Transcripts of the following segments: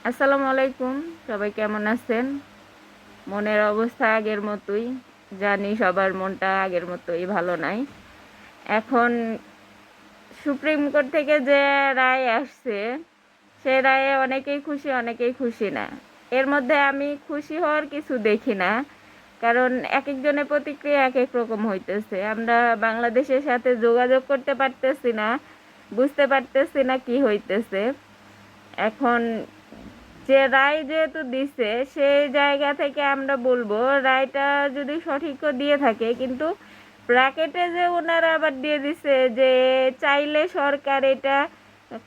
আসসালামু আলাইকুম। সবাই কেমন আছেন? মনের অবস্থা আগের মতোই। জানি সবার মনটা আগের মতোই ভালো নাই। এখন সুপ্রিম কোর্ট থেকে যে রায় আসছে, সে রায়ে অনেকেই খুশি, অনেকেই খুশি না। এর মধ্যে আমি খুশি হওয়ার কিছু দেখি না, কারণ এক একজনের প্রতিক্রিয়া এক এক রকম হইতেছে। আমরা বাংলাদেশের সাথে যোগাযোগ করতে পারতেছি না, বুঝতে পারতেছি না কি হইতেছে। এখন যে রায় যেহেতু দিছে, সেই জায়গা থেকে আমরা বলবো রায়টা যদি সঠিকও দিয়ে থাকে, কিন্তু ব্র্যাকেটে যে ওনারা আবার দিয়ে দিছে যে চাইলে সরকার এটা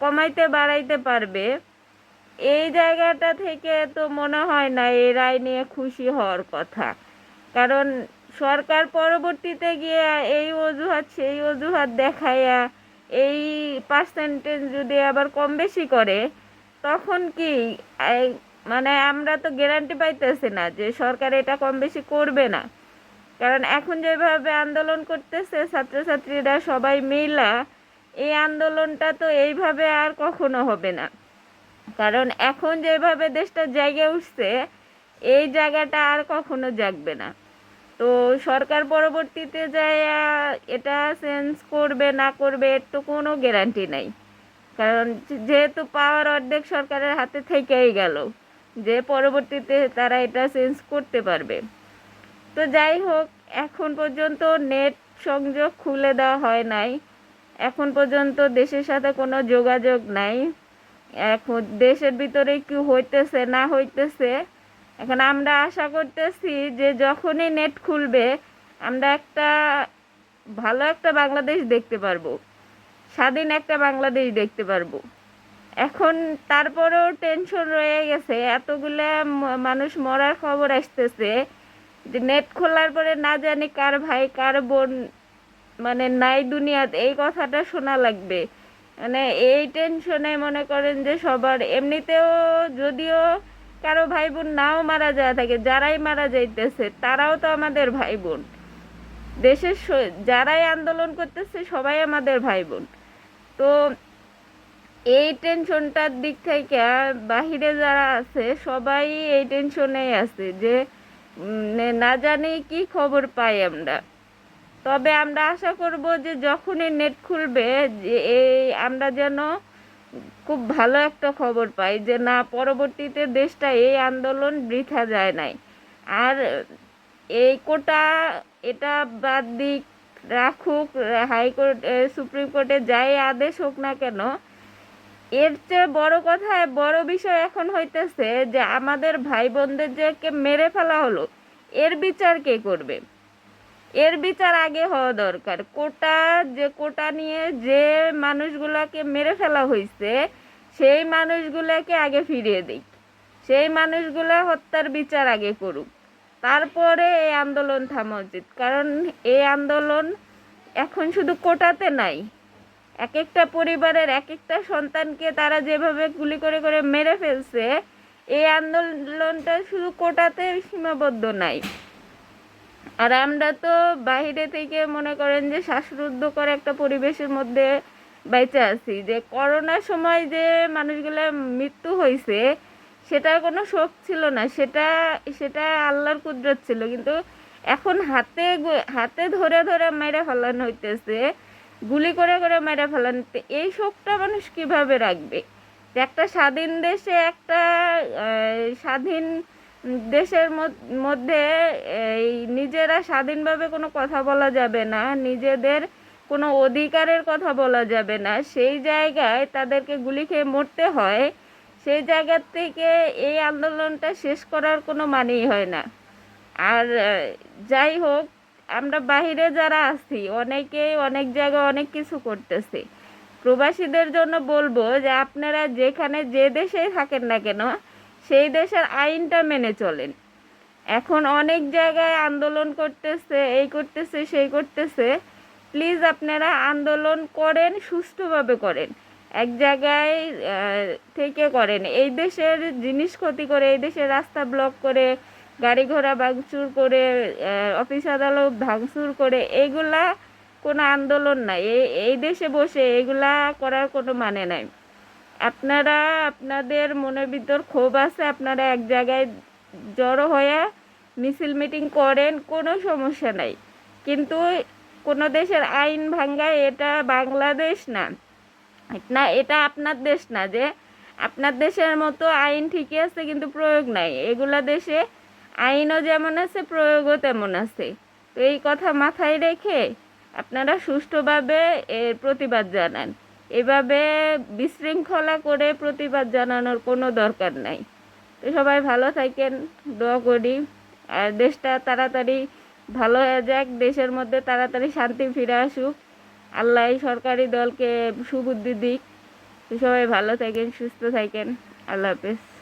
কমাইতে বাড়াইতে পারবে, এই জায়গাটা থেকে তো মনে হয় না এই রায় নিয়ে খুশি হওয়ার কথা। কারণ সরকার পরবর্তীতে গিয়ে এই অজুহাত সেই অজুহাত দেখাইয়া এই পার্সেন্টেজ যদি আবার কম বেশি করে, তখন কি মানে আমরা তো গ্যারান্টি পাইতেছি না যে সরকার এটা কম বেশি করবে না। কারণ এখন যেভাবে আন্দোলন করতেছে ছাত্রছাত্রীরা সবাই মিলা, এই আন্দোলনটা তো এইভাবে আর কখনো হবে না। কারণ এখন যেভাবে দেশটা জেগে উঠছে, এই জায়গাটা আর কখনো জাগবে না। তো সরকার পরবর্তীতে যায় এটা চেঞ্জ করবে না করবে এর তো কোনো গ্যারান্টি নাই। কারণ যেহেতু পাওয়ার অর্ধেক সরকারের হাতে থেকেই গেল, যে পরবর্তীতে তারা এটা চেঞ্জ করতে পারবে। তো যাই হোক, এখন পর্যন্ত নেট সংযোগ খুলে দেওয়া হয় নাই। এখন পর্যন্ত দেশের সাথে কোনো যোগাযোগ নাই। এখন দেশের ভিতরে কি হইতেছে না হইতেছে, এখন আমরা আশা করতেছি যে যখনই নেট খুলবে আমরা একটা ভালো একটা বাংলাদেশ দেখতে পারবো, স্বাধীন একটা বাংলাদেশ দেখতে পারবো। এখন তারপরেও টেনশন রয়ে গেছে, এতগুলা মানুষ মরার খবর আসতেছে যে নেট খোলার পরে না জানি কার ভাই কার বোন মানে নাই দুনিয়াতে, এই কথাটা শোনা লাগবে। মানে এই টেনশনে মনে করেন যে সবার এমনিতেও, যদিও কারো ভাই বোন নাও মারা যায় থাকে, যারাই মারা যাইতেছে তারাও তো আমাদের ভাই বোন। দেশের যারাই আন্দোলন করতেছে সবাই আমাদের ভাই বোন। তো এই টেনশনটার দিক থেকে বাহিরে যারা আছে সবাই এই টেনশনেই আছে যে না জানি কি খবর পাই আমরা। তবে আমরা আশা করব যে যখনই নেট খুলবে যে এই আমরা যেন খুব ভালো একটা খবর পাই যে না, পরবর্তীতে দেশটা এই আন্দোলন বৃথা যায় নাই। আর এই কোটা এটা বাদ দিক, রাখুক হাইকোর্ট সুপ্রিম কোর্টে যাই আদেশ হোক না কেন, এর চেয়ে বড় কথা, বড় বিষয় এখন হইতেছে যে আমাদের ভাই বোনদের যে মেরে ফেলা হলো, এর বিচার কে করবে? এর বিচার আগে হওয়া দরকার। কোটা নিয়ে যে মানুষগুলাকে মেরে ফেলা হয়েছে, সেই মানুষগুলাকে আগে ফিরিয়ে দিক, সেই মানুষগুলা হত্যার বিচার আগে করুক, তারপরে এই আন্দোলন থামা উচিত। কারণ এই আন্দোলন এখন শুধু কোটাতে নাই, এক একটা পরিবারের এক একটা সন্তানকে তারা যেভাবে গুলি করে করে মেরে ফেলছে, এই আন্দোলনটা শুধু কোটাতে সীমাবদ্ধ নাই। আর আমরা তো বাইরে থেকে মনে করেন যে শ্বাসরুদ্ধ করে একটা পরিবেশের মধ্যে বেঁচে আছি, যে করোনার সময় যে মানুষগুলো মৃত্যু হয়েছে সেটার কোনো শোক ছিল না, সেটা সেটা আল্লাহর কুদরত ছিল। কিন্তু এখন হাতে হাতে ধরে ধরে মেরে ফেলানো হইতেছে, গুলি করে করে মেরে ফেলানো, এই শোকটা মানুষ কিভাবে রাখবে? যে একটা স্বাধীন দেশে একটা স্বাধীন দেশের মধ্যে এই নিজেরা স্বাধীনভাবে কোনো কথা বলা যাবে না, নিজেদের কোনো অধিকারের কথা বলা যাবে না, সেই জায়গায় তাদেরকে গুলি খেয়ে মরতে হয়। সেই জায়গার থেকে এই আন্দোলনটা শেষ করার কোনো মানেই হয় না। আর যাই হোক, আমরা বাহিরে যারা আছি অনেকেই অনেক জায়গায় অনেক কিছু করতেছি। প্রবাসীদের জন্য বলবো যে আপনারা যেখানে যে দেশেই থাকেন না কেন, সেই দেশের আইনটা মেনে চলেন। এখন অনেক জায়গায় আন্দোলন করতেছে, এই করতেছে সেই করতেছে, প্লিজ আপনারা আন্দোলন করেন, সুষ্ঠুভাবে করেন, এক জায়গায় থেকে করেন। এই দেশের জিনিস ক্ষতি করে, এই দেশের রাস্তা ব্লক করে, গাড়ি ঘোড়া ভাঙচুর করে, অফিস আদালত ভাঙচুর করে, এইগুলা কোনো আন্দোলন নাই। এই দেশে বসে এগুলা করার কোনো মানে নাই। আপনারা আপনাদের মনের ভিতর ক্ষোভ আছে, আপনারা এক জায়গায় জড়ো হয়ে মিছিল মিটিং করেন, কোনো সমস্যা নাই। কিন্তু কোনো দেশের আইন ভাঙ্গায়, এটা বাংলাদেশ না, না এটা আপনার দেশ না যে আপনার দেশের মতো আইন ঠিকই আছে কিন্তু প্রয়োগ নাই। এগুলা দেশে আইনও যেমন আছে, প্রয়োগও তেমন আছে। তো এই কথা মাথায় রেখে আপনারা সুষ্ঠুভাবে এর প্রতিবাদ জানান। এভাবে বিশৃঙ্খলা করে প্রতিবাদ জানানোর কোনো দরকার নাই। তো সবাই ভালো থাকেন, দোয়া করি। আর দেশটা তাড়াতাড়ি ভালো হয়ে যাক, দেশের মধ্যে তাড়াতাড়ি শান্তি ফিরে আসুক। আল্লাহ এই সরকারি দলকে সুবুদ্ধি দিক। তো সবাই ভালো থাকেন, সুস্থ থাকেন। আল্লাহ হাফেজ।